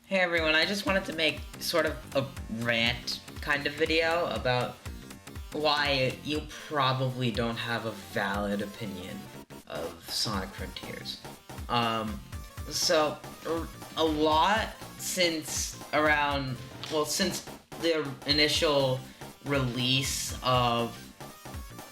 Hey everyone, I just wanted to make sort of a rant kind of video about why you probably don't have a valid opinion of Sonic Frontiers. So a lot since since the initial release of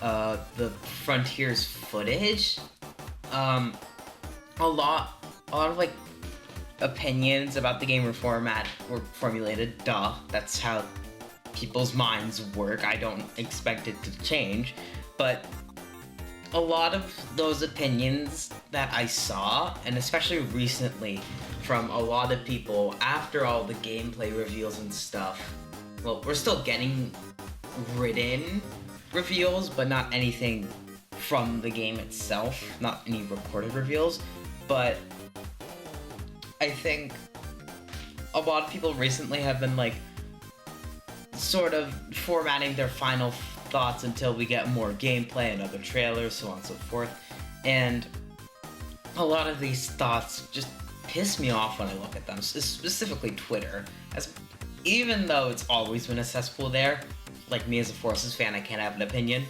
the Frontiers footage, a lot of like opinions about the game were formulated. Duh, that's how people's minds work. I don't expect it to change, but a lot of those opinions that I saw, and especially recently from a lot of people after all the gameplay reveals and stuff, well, we're still getting written reveals, but not anything from the game itself, not any recorded reveals, but I think a lot of people recently have been like sort of formatting their final thoughts until we get more gameplay and other trailers, so on and so forth. And a lot of these thoughts just piss me off when I look at them, specifically Twitter. Even though it's always been a cesspool there, like me as a Forces fan, I can't have an opinion.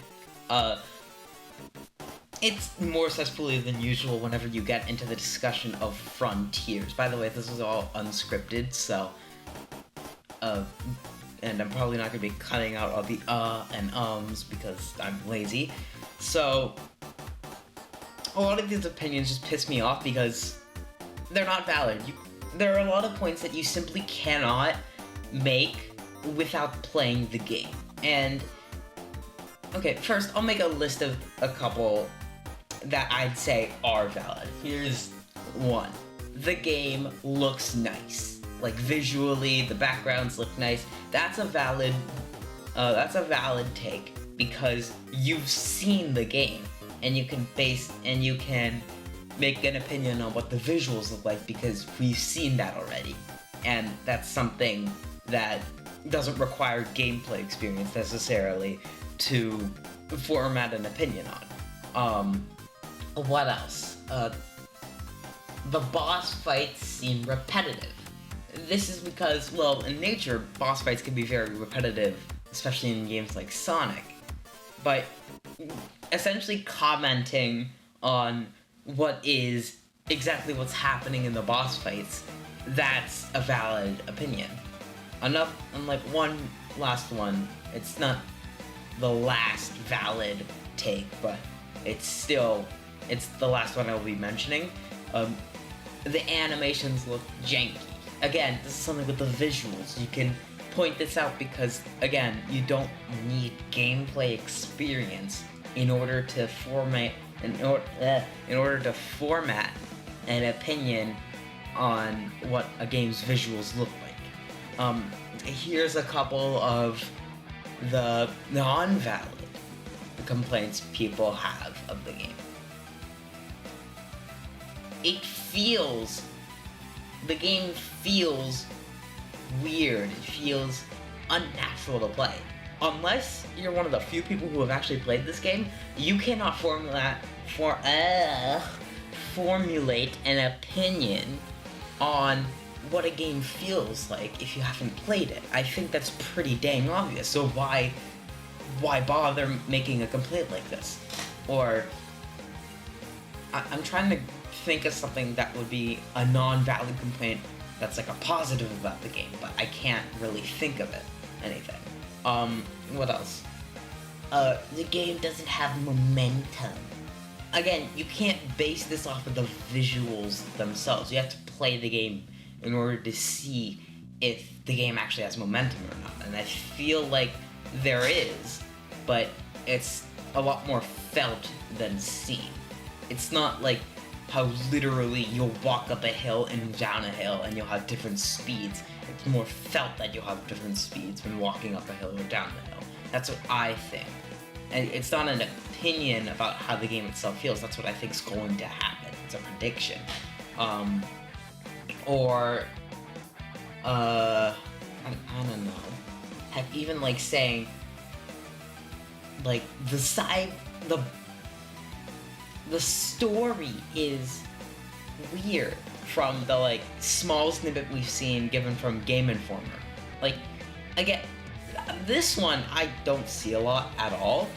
It's more cesspool than usual whenever you get into the discussion of Frontiers. By the way, this is all unscripted, so and I'm probably not going to be cutting out all the and ums because I'm lazy. So a lot of these opinions just piss me off because they're not valid. There are a lot of points that you simply cannot make without playing the game. And okay, first I'll make a list of a couple that I'd say are valid. Here's one. The game looks nice. Like visually, the backgrounds look nice. That's a valid take because you've seen the game and you can make an opinion on what the visuals look like because we've seen that already. And that's something that doesn't require gameplay experience necessarily to format an opinion on. What else? The boss fights seem repetitive. This is because, well, in nature, boss fights can be very repetitive, especially in games like Sonic. But essentially commenting on what is exactly what's happening in the boss fights, that's a valid opinion. And like one last one, it's not the last valid take, but it's the last one I will be mentioning. The animations look janky. Again, this is something with the visuals. You can point this out because, again, you don't need gameplay experience in order to format an opinion on what a game's visuals look like. Here's a couple of the non-valid complaints people have of the game. The game feels weird. It feels unnatural to play. Unless you're one of the few people who have actually played this game, you cannot formulate an opinion on what a game feels like if you haven't played it. I think that's pretty dang obvious. So why bother making a complaint like this? Or I'm trying to think of something that would be a non-valid complaint that's like a positive about the game, but I can't really think of anything. What else? The game doesn't have momentum. Again, you can't base this off of the visuals themselves. You have to play the game in order to see if the game actually has momentum or not. And I feel like there is, but it's a lot more felt than seen. It's not like how literally you'll walk up a hill and down a hill and you'll have different speeds. It's more felt that you'll have different speeds when walking up a hill or down the hill. That's what I think. And it's not an opinion about how the game itself feels. That's what I think is going to happen. It's a prediction. I don't know. Heck, even like saying, like the story is weird from the like small snippet we've seen given from Game Informer. Like, again, this one I don't see a lot at all.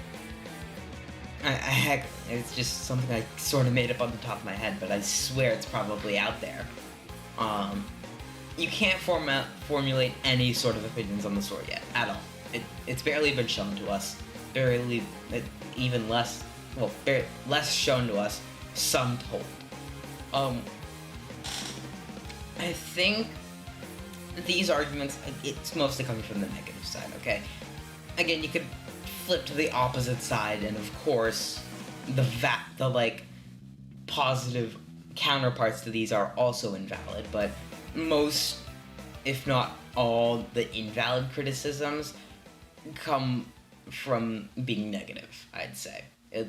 Heck, it's just something I sort of made up on the top of my head, but I swear it's probably out there. You can't formulate any sort of opinions on the story yet, at all. It's barely been shown to us. Even less, less shown to us, some told. I think these arguments, it's mostly coming from the negative side, okay? Again, you could flip to the opposite side, and of course, the like, positive counterparts to these are also invalid, but most, if not all, the invalid criticisms come from being negative, I'd say. A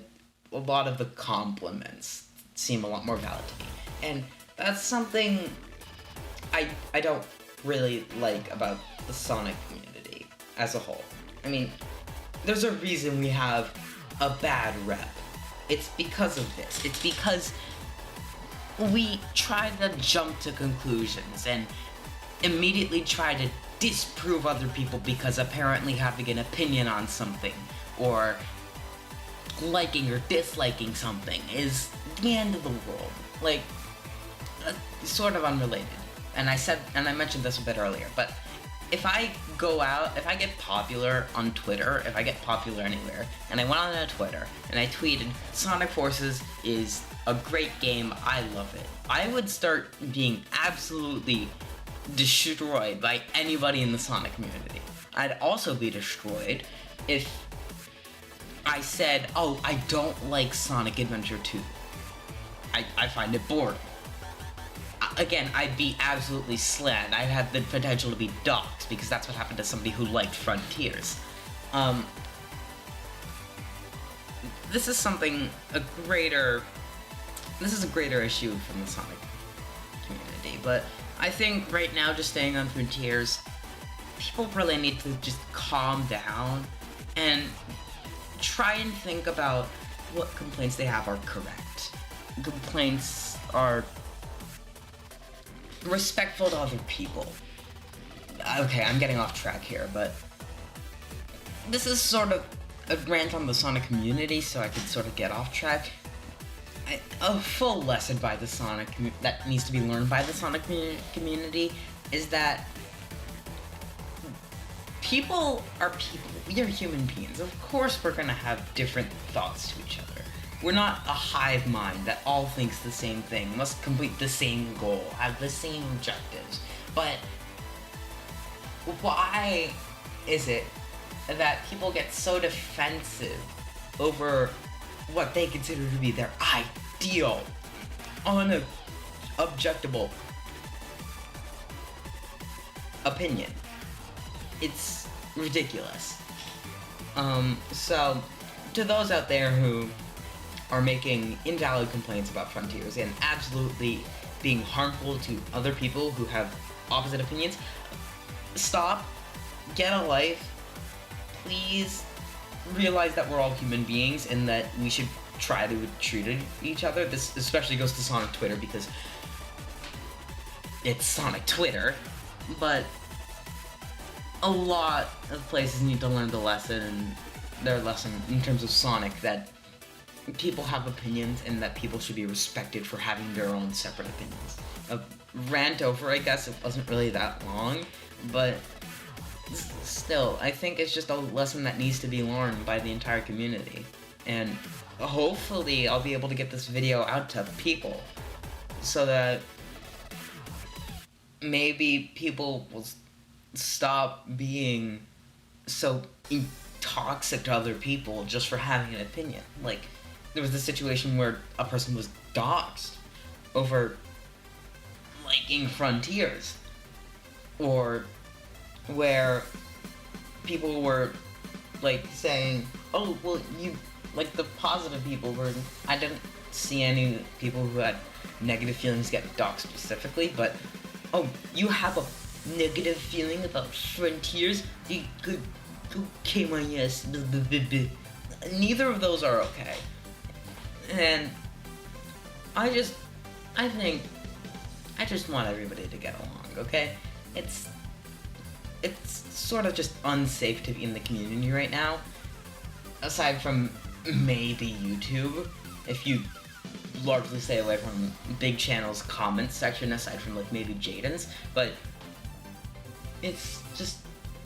lot of the compliments seem a lot more valid to me, and that's something I don't really like about the Sonic community as a whole. I mean, there's a reason we have a bad rep. It's because of this. It's because we try to jump to conclusions and immediately try to disprove other people because apparently having an opinion on something or liking or disliking something is the end of the world. Like, sort of unrelated. And I mentioned this a bit earlier, but if I go out, if I get popular on Twitter, if I get popular anywhere, and I went on Twitter and I tweeted, Sonic Forces is a great game, I love it, I would start being absolutely destroyed by anybody in the Sonic community. I'd also be destroyed if I said, oh, I don't like Sonic Adventure 2. I find it boring. Again, I'd be absolutely slammed. I'd have the potential to be doxxed because that's what happened to somebody who liked Frontiers. This is a greater issue from the Sonic community, but I think right now, just staying on Frontiers, people really need to just calm down and try and think about what complaints they have are correct. Complaints are respectful to other people. Okay, I'm getting off track here, but this is sort of a rant on the Sonic community, so I could sort of get off track. A full lesson by the Sonic that needs to be learned by the Sonic community is that people are people. We are human beings. Of course we're gonna have different thoughts to each other. We're not a hive mind that all thinks the same thing, must complete the same goal, have the same objectives. But why is it that people get so defensive over what they consider to be their ideal, unobjectable opinion? It's ridiculous. So, to those out there who are making invalid complaints about Frontiers and absolutely being harmful to other people who have opposite opinions, stop, get a life, please realize that we're all human beings and that we should try to treat each other. This especially goes to Sonic Twitter because it's Sonic Twitter, but a lot of places need to learn the lesson, and their lesson in terms of Sonic, that people have opinions and that people should be respected for having their own separate opinions. A rant over, I guess it wasn't really that long, but still, I think it's just a lesson that needs to be learned by the entire community. And hopefully I'll be able to get this video out to people so that maybe people will stop being so toxic to other people just for having an opinion. Like, there was this situation where a person was doxxed over liking Frontiers, or where people were like saying, oh, well, you, like, the positive people were, I didn't see any people who had negative feelings get doxxed specifically, but, oh, you have a negative feeling about Frontiers? Okay, my yes. Neither of those are okay. And I think I just want everybody to get along, okay? It's sort of just unsafe to be in the community right now. Aside from maybe YouTube, if you largely stay away from big channels' comment section, aside from like maybe Jaden's, but it's just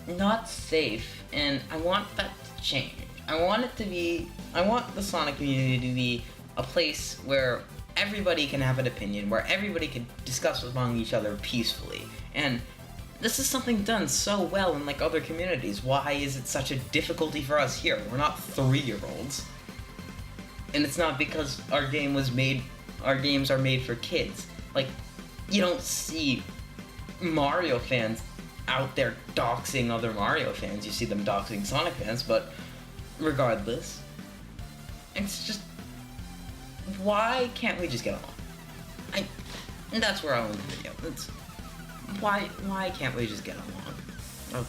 not safe, and I want that to change. I want the Sonic community to be a place where everybody can have an opinion, where everybody can discuss among each other peacefully, and this is something done so well in like other communities. Why is it such a difficulty for us here? We're not 3-year-olds. And it's not because our games are made for kids. Like, you don't see Mario fans out there doxing other Mario fans. You see them doxing Sonic fans, but regardless, it's just, why can't we just get along? And that's where I'll end the video. Why can't we just get along? Oh,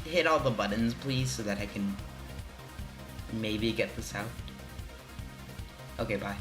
hit all the buttons, please, so that I can maybe get this out. Okay, bye.